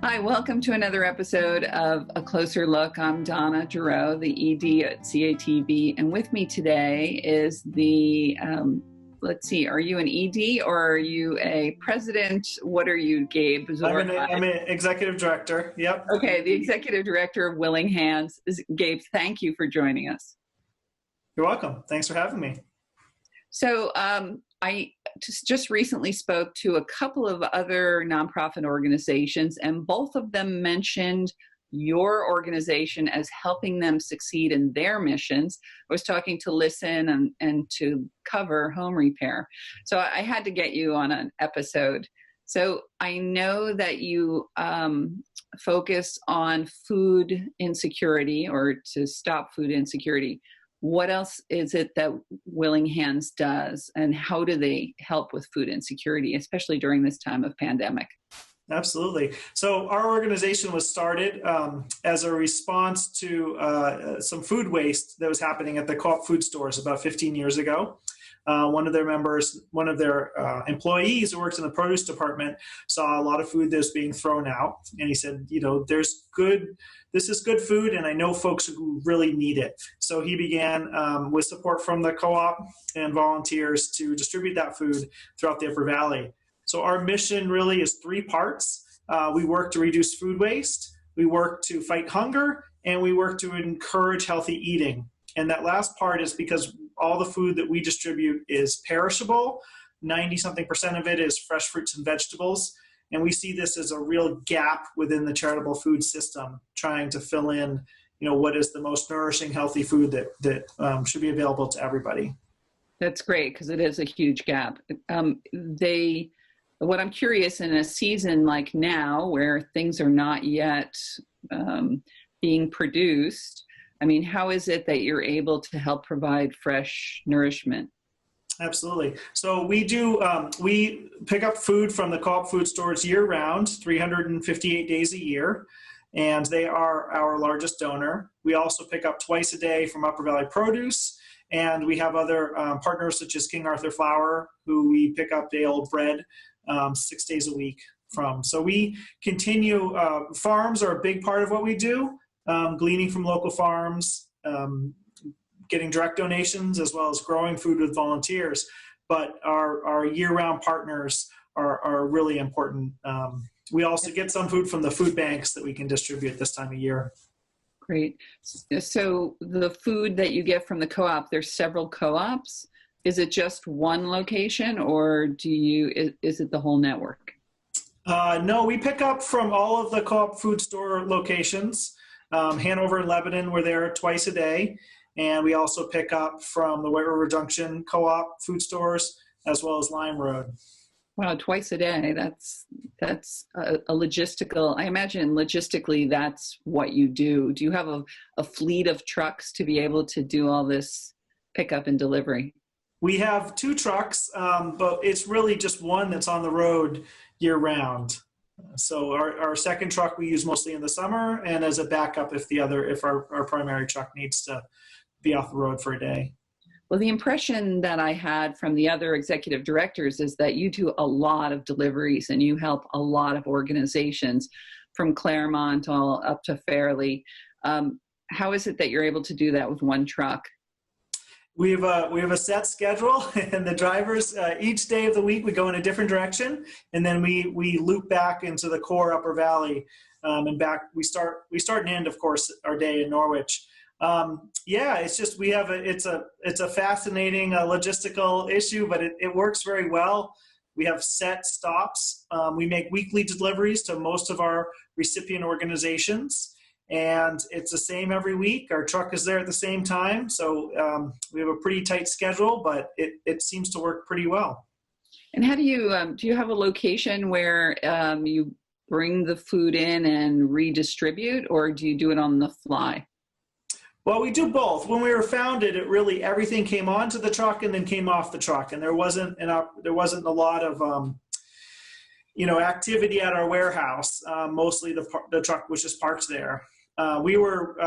Hi, welcome to another episode of A Closer Look. I'm Donna Giroux, the ED at CATV, and with me today is the, let's see, are you an ED or are you a president? What are you, Gabe? I'm an executive director, yep. Okay, the executive director of Willing Hands. Gabe, thank you for joining us. You're welcome. Thanks for having me. So I just recently spoke to a couple of other nonprofit organizations, and both of them mentioned your organization as helping them succeed in their missions. I was talking to Listen and to Cover Home Repair. So I had to get you on an episode. So I know that you focus on food insecurity or to stop food insecurity. What else is it that Willing Hands does, and how do they help with food insecurity, especially during this time of pandemic? Absolutely. So our organization was started as a response to some food waste that was happening at the co-op food stores about 15 years ago. One of their employees who works in the produce department saw a lot of food that was being thrown out. And he said, this is good food, and I know folks who really need it. So he began with support from the co-op and volunteers to distribute that food throughout the Upper Valley. So our mission really is three parts. We work to reduce food waste, we work to fight hunger, and we work to encourage healthy eating. And that last part is because all the food that we distribute is perishable. 90-something% of it is fresh fruits and vegetables. And we see this as a real gap within the charitable food system, trying to fill in, what is the most nourishing, healthy food that should be available to everybody. That's great, because it is a huge gap. What I'm curious, in a season like now where things are not yet being produced, how is it that you're able to help provide fresh nourishment? Absolutely. So we pick up food from the co-op food stores year round, 358 days a year, and they are our largest donor. We also pick up twice a day from Upper Valley Produce, and we have other partners such as King Arthur Flour, who we pick up day-old bread 6 days a week from. So we continue, farms are a big part of what we do, gleaning from local farms, getting direct donations, as well as growing food with volunteers. But our year-round partners are really important. We also get some food from the food banks that we can distribute this time of year. Great. So the food that you get from the co-op, there's several co-ops. Is it just one location, or is it the whole network? No, we pick up from all of the co-op food store locations. Hanover and Lebanon, we're there twice a day. And we also pick up from the White River Junction co-op food stores, as well as Lime Road. Wow, twice a day. That's a logistical, I imagine logistically that's what you do. Do you have a fleet of trucks to be able to do all this pickup and delivery? We have 2 trucks, but it's really just one that's on the road year round. So our second truck we use mostly in the summer, and as a backup if our primary truck needs to be off the road for a day. Well, the impression that I had from the other executive directors is that you do a lot of deliveries and you help a lot of organizations from Claremont all up to Fairleigh. How is it that you're able to do that with one truck? We have a set schedule, and the drivers each day of the week we go in a different direction, and then we loop back into the core Upper Valley and back. We start and end, of course, our day in Norwich. It's just it's a fascinating logistical issue, but it works very well. We have set stops. We make weekly deliveries to most of our recipient organizations. And it's the same every week. Our truck is there at the same time. So we have a pretty tight schedule, but it seems to work pretty well. And how do you have a location where you bring the food in and redistribute, or do you do it on the fly? Well, we do both. When we were founded, everything came onto the truck and then came off the truck. And there wasn't a lot of activity at our warehouse. Mostly the truck was just parked there. We were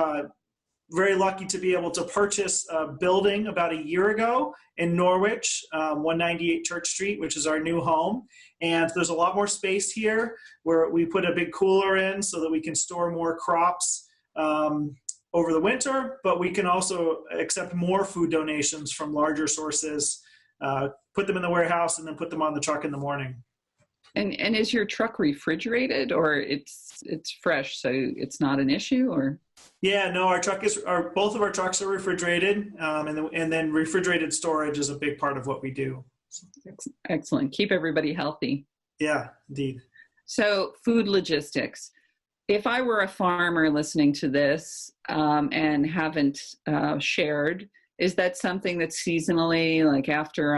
very lucky to be able to purchase a building about a year ago in Norwich, 198 Church Street, which is our new home. And there's a lot more space here where we put a big cooler in so that we can store more crops over the winter, but we can also accept more food donations from larger sources, put them in the warehouse, and then put them on the truck in the morning. And is your truck refrigerated, or it's fresh, so it's not an issue, or? Yeah, no, both of our trucks are refrigerated, and then refrigerated storage is a big part of what we do. Excellent. Keep everybody healthy. Yeah, indeed. So food logistics. If I were a farmer listening to this and haven't shared, is that something that's seasonally, like after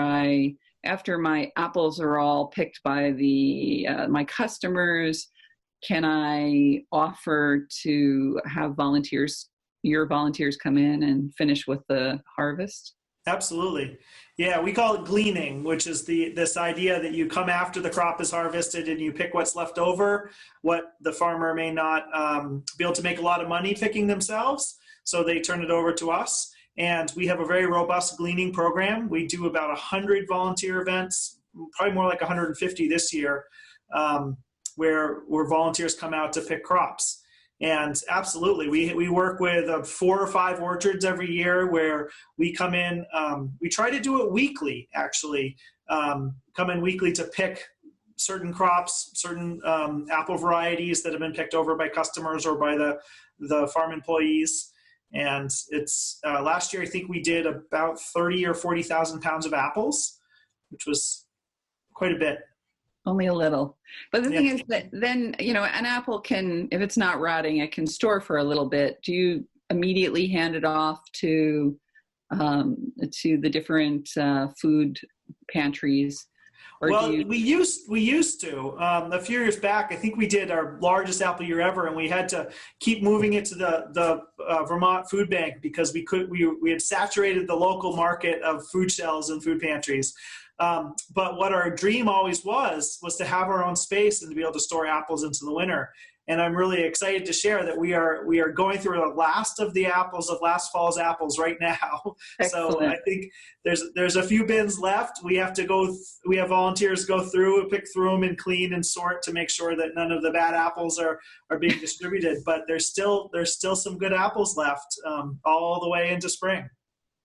my apples are all picked by my customers, can I offer to have your volunteers come in and finish with the harvest? Absolutely. Yeah, we call it gleaning, which is this idea that you come after the crop is harvested and you pick what's left over, what the farmer may not be able to make a lot of money picking themselves, so they turn it over to us. And we have a very robust gleaning program. We do about 100 volunteer events, probably more like 150 this year, where volunteers come out to pick crops. And absolutely, we work with 4 or 5 orchards every year where we come in. We try to do it weekly, actually. Come in weekly to pick certain crops, certain apple varieties that have been picked over by customers or by the farm employees. And it's last year, I think we did about 30 or 40,000 pounds of apples, which was quite a bit. Only a little. But the thing is that then, an apple can, if it's not rotting, it can store for a little bit. Do you immediately hand it off to the different food pantries? Or we used to. A few years back, I think we did our largest apple year ever, and we had to keep moving it to the Vermont Food Bank because we had saturated the local market of food shelves and food pantries. But what our dream always was to have our own space and to be able to store apples into the winter. And I'm really excited to share that we are going through the last of the apples of last fall's apples right now. Excellent. So I think there's a few bins left. We have volunteers go through, pick through them, and clean and sort to make sure that none of the bad apples are being distributed. But there's still some good apples left all the way into spring.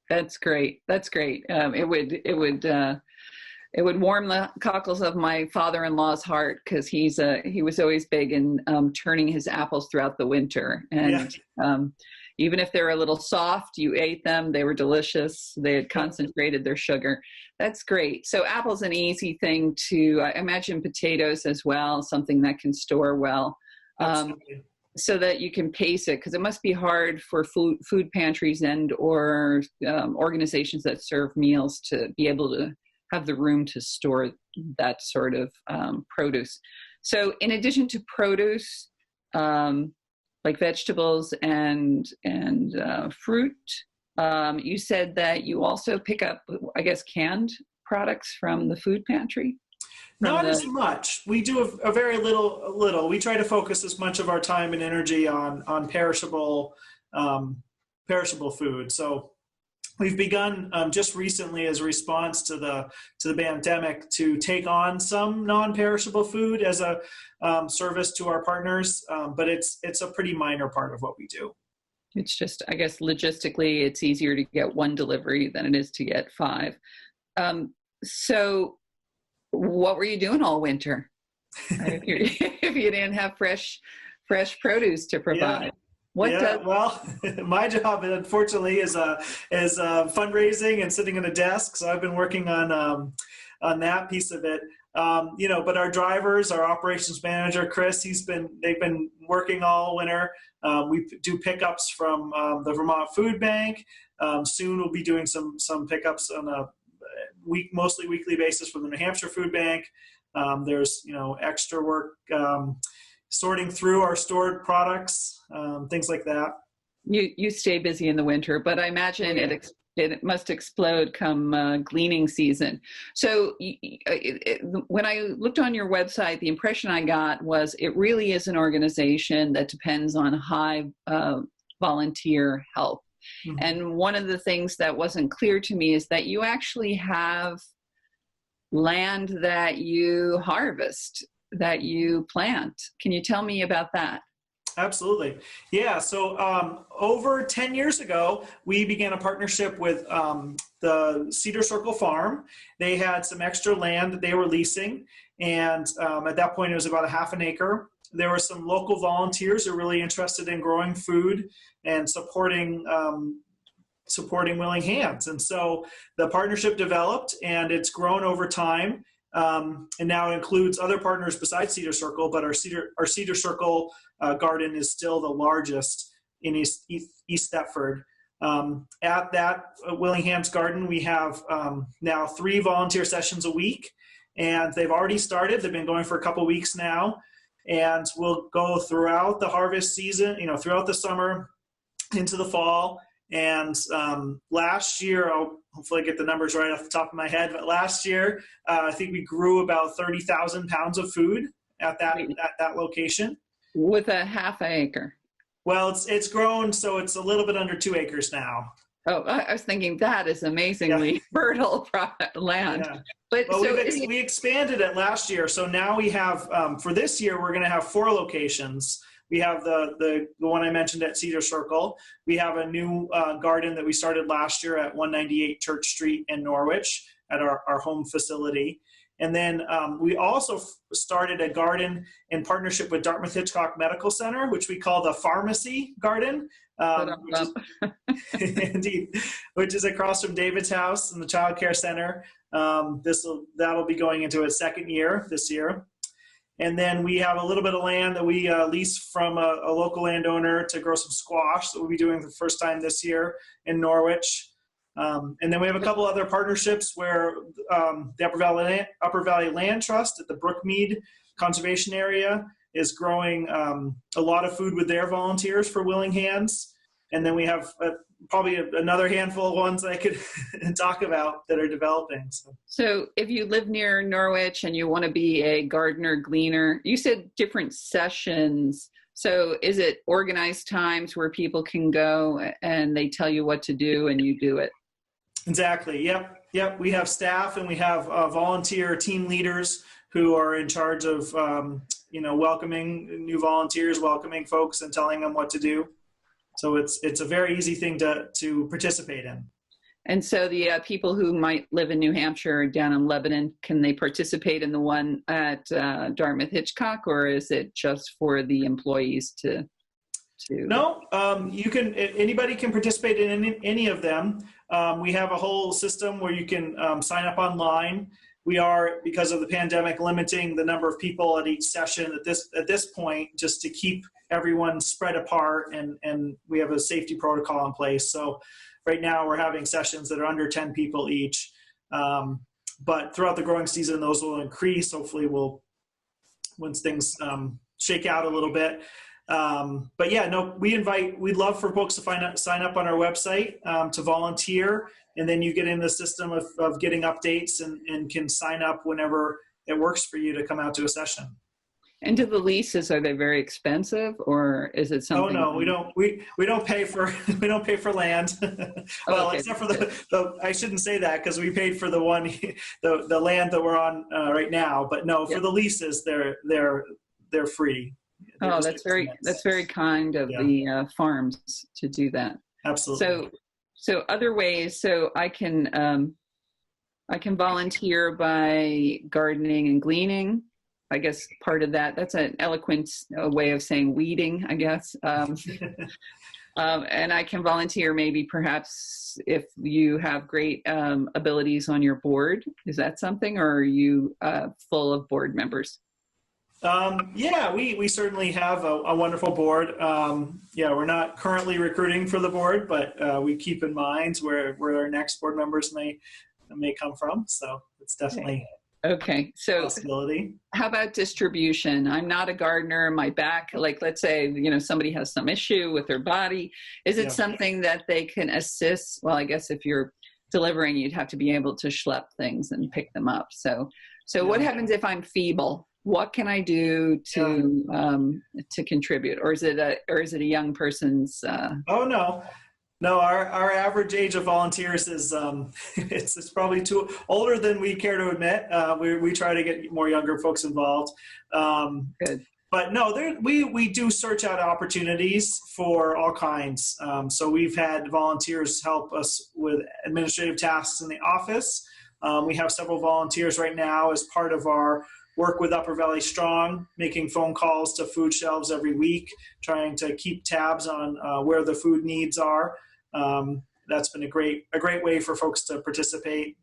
That's great. That's great. It would warm the cockles of my father-in-law's heart because he was always big in turning his apples throughout the winter. And even if they're a little soft, you ate them. They were delicious. They had concentrated their sugar. That's great. So apple's an easy thing to, I imagine potatoes as well, something that can store well. So that you can pace it, because it must be hard for food pantries and or organizations that serve meals to be able to have the room to store that sort of produce. So in addition to produce, like vegetables and fruit, you said that you also pick up, I guess, canned products from the food pantry? Not as much. We do a very little. We try to focus as much of our time and energy on perishable food. So we've begun just recently, as a response to the pandemic, to take on some non-perishable food as a service to our partners. But it's a pretty minor part of what we do. It's just, I guess, logistically, it's easier to get one delivery than it is to get 5. So what were you doing all winter if you didn't have fresh produce to provide? Well, my job, unfortunately, is fundraising and sitting at a desk. So I've been working on that piece of it. But our drivers, our operations manager, Chris, they've been working all winter. We do pickups from the Vermont Food Bank. Soon we'll be doing some pickups on a mostly weekly basis from the New Hampshire Food Bank. There's extra work sorting through our stored products, things like that. You stay busy in the winter, but I imagine it must explode come gleaning season. So when I looked on your website, the impression I got was it really is an organization that depends on high volunteer help. Mhm. And one of the things that wasn't clear to me is that you actually have land that you harvest, that you plant. Can you tell me about that? Absolutely. Yeah. So over 10 years ago, we began a partnership with the Cedar Circle Farm. They had some extra land that they were leasing. And at that point, it was about a half an acre. There were some local volunteers who were really interested in growing food and supporting Willing Hands. And so the partnership developed, and it's grown over time. And now it includes other partners besides Cedar Circle, but our Cedar Circle garden is still the largest in East Thetford. At that Willing Hands garden, we have now 3 volunteer sessions a week, and they've already started. They've been going for a couple weeks now, and we'll go throughout the harvest season, throughout the summer into the fall. And last year, I'll hopefully get the numbers right off the top of my head, but last year, I think we grew about 30,000 pounds of food at that location. With a half acre. Well, it's grown, so it's a little bit under 2 acres now. Oh, I was thinking that is amazingly fertile land. Yeah. But so we expanded it last year, so now we have for this year we're going to have 4 locations. We have the one I mentioned at Cedar Circle. We have a new garden that we started last year at 198 Church Street in Norwich at our home facility. And then we also started a garden in partnership with Dartmouth Hitchcock Medical Center, which we call the Pharmacy Garden, indeed, which is across from David's house in the Child Care Center. That'll be going into its 2nd year this year. And then we have a little bit of land that we lease from a local landowner to grow some squash that we'll be doing for the first time this year in Norwich. And then we have a couple other partnerships where the Upper Valley Land Trust at the Brookmead Conservation Area is growing a lot of food with their volunteers for Willing Hands. And then we have probably another handful of ones I could talk about that are developing. So if you live near Norwich and you want to be a gardener, gleaner, you said different sessions. So is it organized times where people can go and they tell you what to do and you do it? Exactly. Yep. We have staff and we have volunteer team leaders who are in charge of, welcoming new volunteers, welcoming folks and telling them what to do. So it's a very easy thing to participate in. And so the people who might live in New Hampshire or down in Lebanon, can they participate in the one at Dartmouth Hitchcock, or is it just for the employees to? No, you can. Anybody can participate in any of them. We have a whole system where you can sign up online. We are, because of the pandemic, limiting the number of people at each session at this point, just to keep everyone spread apart, and we have a safety protocol in place. So right now we're having sessions that are under 10 people each. But throughout the growing season, those will increase. Hopefully once things shake out a little bit. But yeah, no, we'd love for folks to sign up on our website to volunteer, and then you get in the system of getting updates and can sign up whenever it works for you to come out to a session. And do the leases, are they very expensive, or is it something? Oh no, we don't pay for we don't pay for land. Well, okay. Except for the I shouldn't say that, because we paid for the land that we're on right now. But no, for the leases, they're free. Oh, that's very kind of the farms to do that. Absolutely. So other ways. So I can volunteer by gardening and gleaning. I guess part of that's an eloquent way of saying weeding, I guess. And I can volunteer maybe perhaps if you have great abilities on your board. Is that something, or are you full of board members? Yeah, we certainly have a wonderful board. We're not currently recruiting for the board, but we keep in mind where our next board members may come from. So it's definitely okay. So a possibility. How about distribution? I'm not a gardener. My back, like let's say, somebody has some issue with their body. Is it something that they can assist? Well, I guess if you're delivering, you'd have to be able to schlep things and pick them up. So what happens if I'm feeble? what can I do to contribute? Or is it a young person's? Oh, no. No, our average age of volunteers is it's probably too older than we care to admit. We try to get more younger folks involved. Good. But no, we do search out opportunities for all kinds. So we've had volunteers help us with administrative tasks in the office. We have several volunteers right now as part of our work with Upper Valley Strong, making phone calls to food shelves every week, trying to keep tabs on where the food needs are. That's been a great way for folks to participate.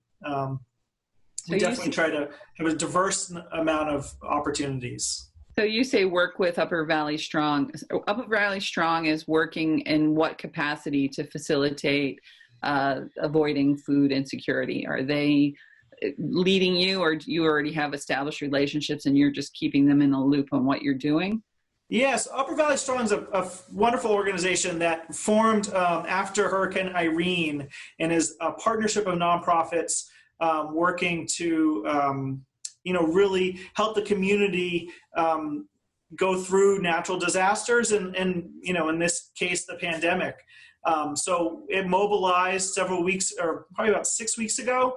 We definitely try to have a diverse amount of opportunities. So you say work with Upper Valley Strong. Upper Valley Strong is working in what capacity to facilitate avoiding food insecurity? Are they leading you, or do you already have established relationships and you're just keeping them in the loop on what you're doing? Yes, Upper Valley Strong is a wonderful organization that formed after Hurricane Irene and is a partnership of nonprofits working to really help the community go through natural disasters and in this case, the pandemic. So it mobilized several weeks, or probably about 6 weeks ago,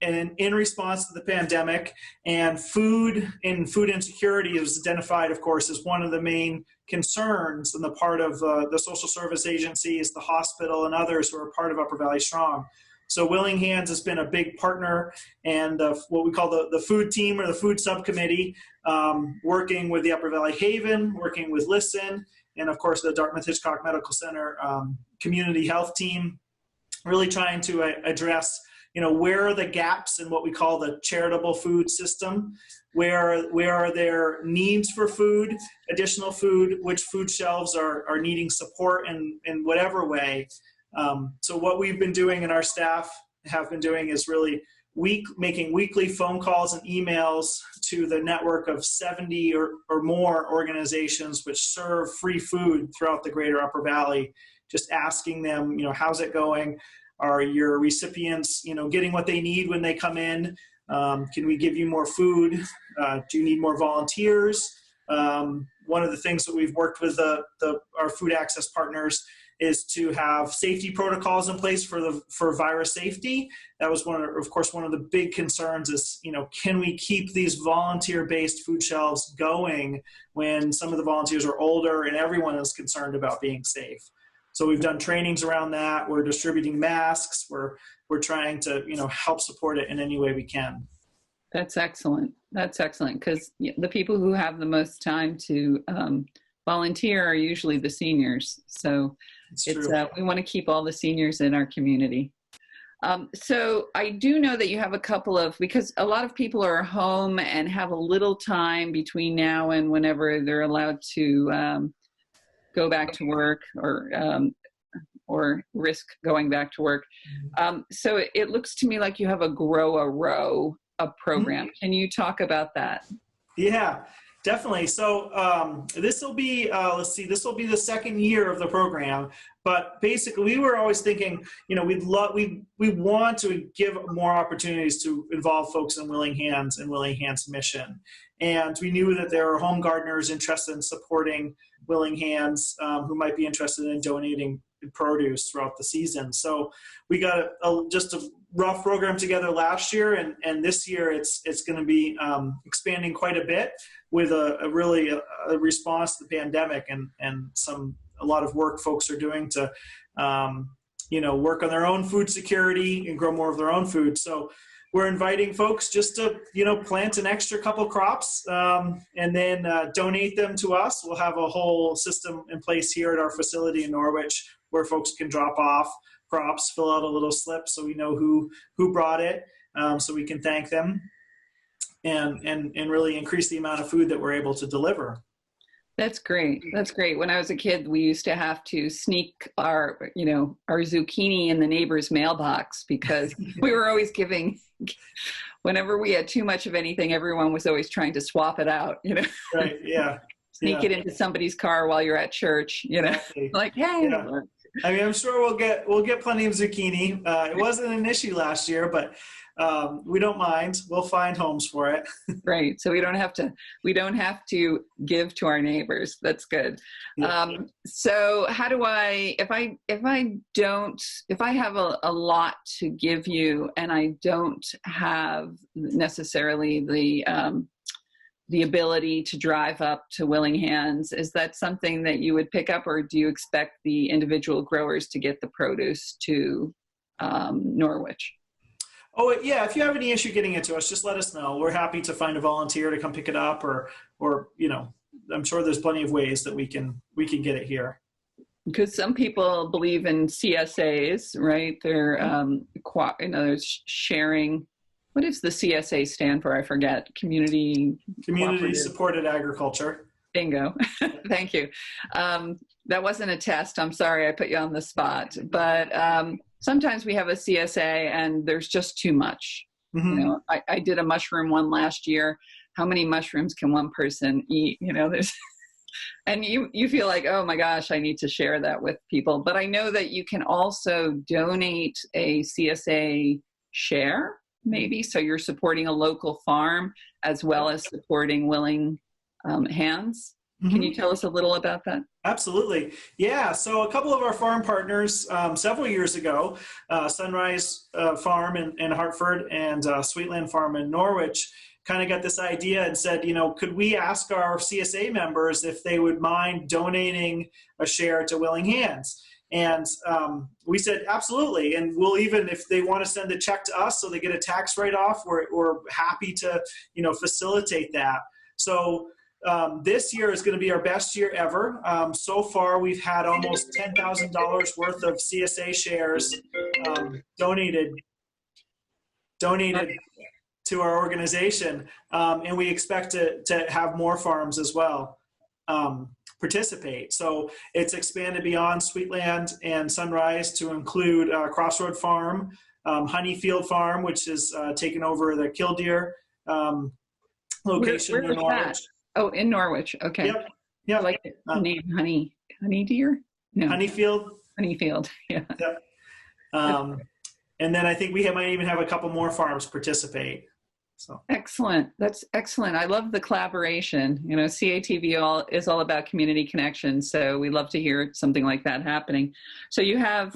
and in response to the pandemic, and food insecurity is identified, of course, as one of the main concerns on the part of the social service agencies, the hospital, and others who are part of Upper Valley Strong. So Willing Hands has been a big partner, and what we call the food team or the food subcommittee, working with the Upper Valley Haven, working with Listen, and of course the Dartmouth-Hitchcock Medical Center community health team, really trying to address, where are the gaps in what we call the charitable food system, where are there needs for food, additional food, which food shelves are needing support in whatever way. So what we've been doing and our staff have been doing is really making weekly phone calls and emails to the network of 70 or more organizations which serve free food throughout the greater Upper Valley, just asking them, how's it going? Are your recipients, getting what they need when they come in? Can we give you more food? Do you need more volunteers? One of the things that we've worked with our food access partners is to have safety protocols in place for virus safety. That was one of the big concerns is, can we keep these volunteer-based food shelves going when some of the volunteers are older and everyone is concerned about being safe? So we've done trainings around that. We're distributing masks. We're trying to, help support it in any way we can. That's excellent. That's excellent, because the people who have the most time to volunteer are usually the seniors. So we want to keep all the seniors in our community. So I do know that you have a couple because a lot of people are home and have a little time between now and whenever they're allowed to go back to work or risk going back to work. So it looks to me like you have a Grow a Row program. Mm-hmm. Can you talk about that? Yeah. Definitely. So this will be the second year of the program. But basically, we were always thinking, we want to give more opportunities to involve folks in Willing Hands and Willing Hands mission. And we knew that there are home gardeners interested in supporting Willing Hands who might be interested in donating produce throughout the season. So we got just a rough program together last year, and this year it's going to be expanding quite a bit with a response to the pandemic and a lot of work folks are doing to work on their own food security and grow more of their own food. So we're inviting folks just to plant an extra couple crops and then donate them to us. We'll have a whole system in place here at our facility in Norwich where folks can drop off crops, fill out a little slip so we know who brought it, so we can thank them and really increase the amount of food that we're able to deliver. That's great. That's great. When I was a kid, we used to have to sneak our zucchini in the neighbor's mailbox because we were always giving, whenever we had too much of anything, everyone was always trying to swap it out, Right, yeah. Sneak it into somebody's car while you're at church, Exactly. like, hey. Yeah. I mean, I'm sure we'll get plenty of zucchini. It wasn't an issue last year, but we don't mind. We'll find homes for it. Right. So we don't have to give to our neighbors. That's good. Yeah. So how do I, if I have a lot to give you and I don't have necessarily the ability to drive up to Willing Hands, is that something that you would pick up, or do you expect the individual growers to get the produce to Norwich? Oh, yeah. If you have any issue getting it to us, just let us know. We're happy to find a volunteer to come pick it up, or I'm sure there's plenty of ways that we can get it here. Because some people believe in CSAs, right? They're there's sharing. What does the CSA stand for? I forget. Community supported agriculture. Bingo. Thank you. That wasn't a test. I'm sorry I put you on the spot. But sometimes we have a CSA and there's just too much. Mm-hmm. I did a mushroom one last year. How many mushrooms can one person eat? There's, and you feel like, oh my gosh, I need to share that with people. But I know that you can also donate a CSA share, maybe. So you're supporting a local farm as well as supporting Willing Hands. Mm-hmm. Can you tell us a little about that? Absolutely. Yeah. So a couple of our farm partners several years ago, Sunrise Farm in Hartford and Sweetland Farm in Norwich, kind of got this idea and said, could we ask our CSA members if they would mind donating a share to Willing Hands? And we said, absolutely. And we'll even, if they want to send a check to us so they get a tax write-off, we're happy to, facilitate that. So this year is going to be our best year ever. So far, we've had almost $10,000 worth of CSA shares donated to our organization. And we expect to have more farms as well participate. So it's expanded beyond Sweetland and Sunrise to include Crossroad Farm, Honeyfield Farm, which is taken over the Killdeer location in Norwich. That? Oh, in Norwich. Okay. Yep. I like the name Honey Deer? No. Honeyfield. Yeah. Yep. And then I think we might even have a couple more farms participate. So. Excellent. That's excellent. I love the collaboration. CATV is all about community connections. So we love to hear something like that happening. So you have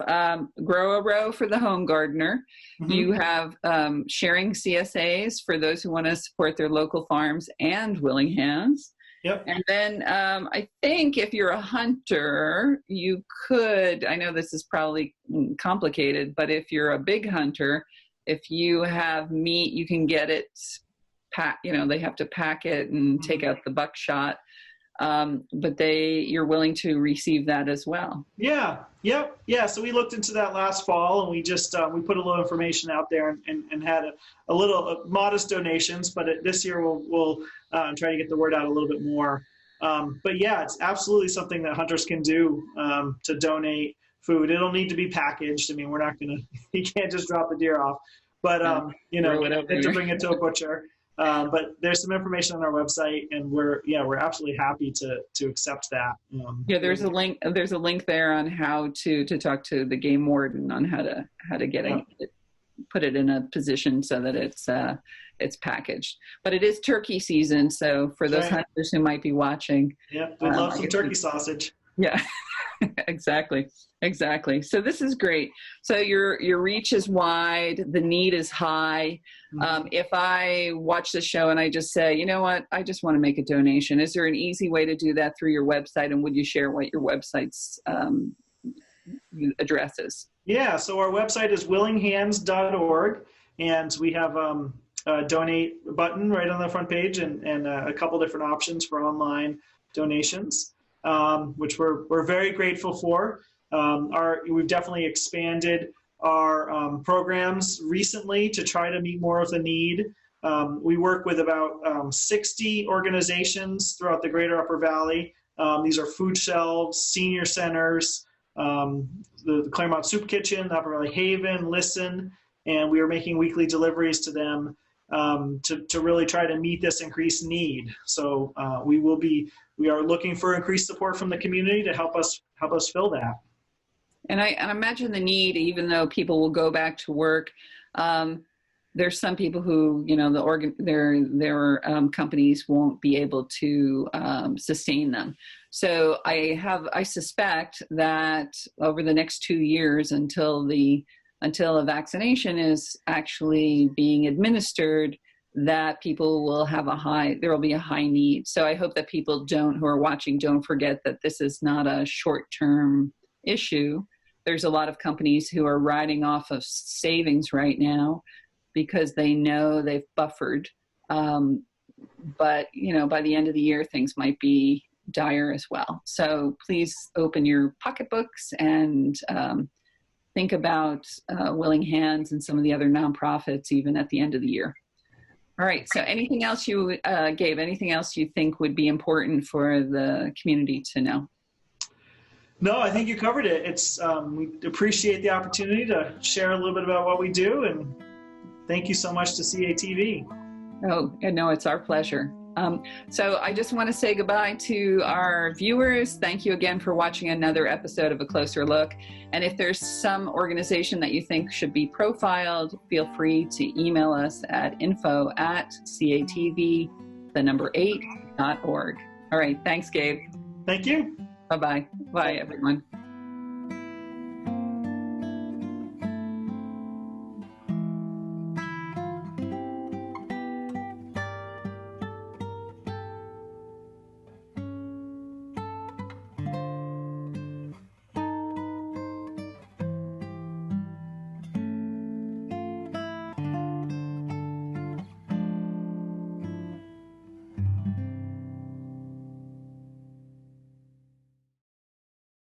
Grow a Row for the home gardener. Mm-hmm. You have sharing CSAs for those who want to support their local farms and Willing Hands. Yep. And then I think if you're a hunter, you could, I know this is probably complicated, but if you're a big hunter, if you have meat, you can get it they have to pack it and take out the buckshot. But you're willing to receive that as well. Yeah. Yep. Yeah. So we looked into that last fall and we just, we put a little information out there and had a little modest donations, but this year we'll try to get the word out a little bit more. But yeah, it's absolutely something that hunters can do to donate food. It'll need to be packaged. I mean, we're not you can't just drop the deer off, but to bring it to a butcher. But there's some information on our website, and we're absolutely happy to accept that. There's a link. There's a link there on how to talk to the game warden on how to get put it in a position so that it's packaged. But it is turkey season, so for those hunters who might be watching, we love some turkey sausage. Yeah. Exactly. So this is great. So your reach is wide, the need is high. Mm-hmm. If I watch the show and I just say, you know what, I just want to make a donation, is there an easy way to do that through your website? And would you share what your website's address is? Yeah, so our website is willinghands.org, and we have a donate button right on the front page and a couple different options for online donations. Which we're very grateful for. We've definitely expanded our programs recently to try to meet more of the need. We work with about 60 organizations throughout the greater Upper Valley. These are food shelves, senior centers, the Claremont Soup Kitchen, the Upper Valley Haven, Listen, and we are making weekly deliveries to them to really try to meet this increased need. So we are looking for increased support from the community to help us fill that. And I imagine the need, even though people will go back to work, there's some people who, their companies won't be able to sustain them. So I suspect that over the next 2 years, until a vaccination is actually being administered, that people will have there will be a high need. So I hope that people who are watching don't forget that this is not a short-term issue. There's a lot of companies who are riding off of savings right now because they know they've buffered. But, by the end of the year, things might be dire as well. So please open your pocketbooks and think about Willing Hands and some of the other nonprofits even at the end of the year. All right. So anything else Gabe, anything else you think would be important for the community to know? No, I think you covered it. It's we appreciate the opportunity to share a little bit about what we do, and thank you so much to CATV. Oh, no, it's our pleasure. So I just want to say goodbye to our viewers. Thank you again for watching another episode of A Closer Look. And if there's some organization that you think should be profiled, feel free to email us at info@catv8.org. All right. Thanks, Gabe. Thank you. Bye-bye. Bye, everyone.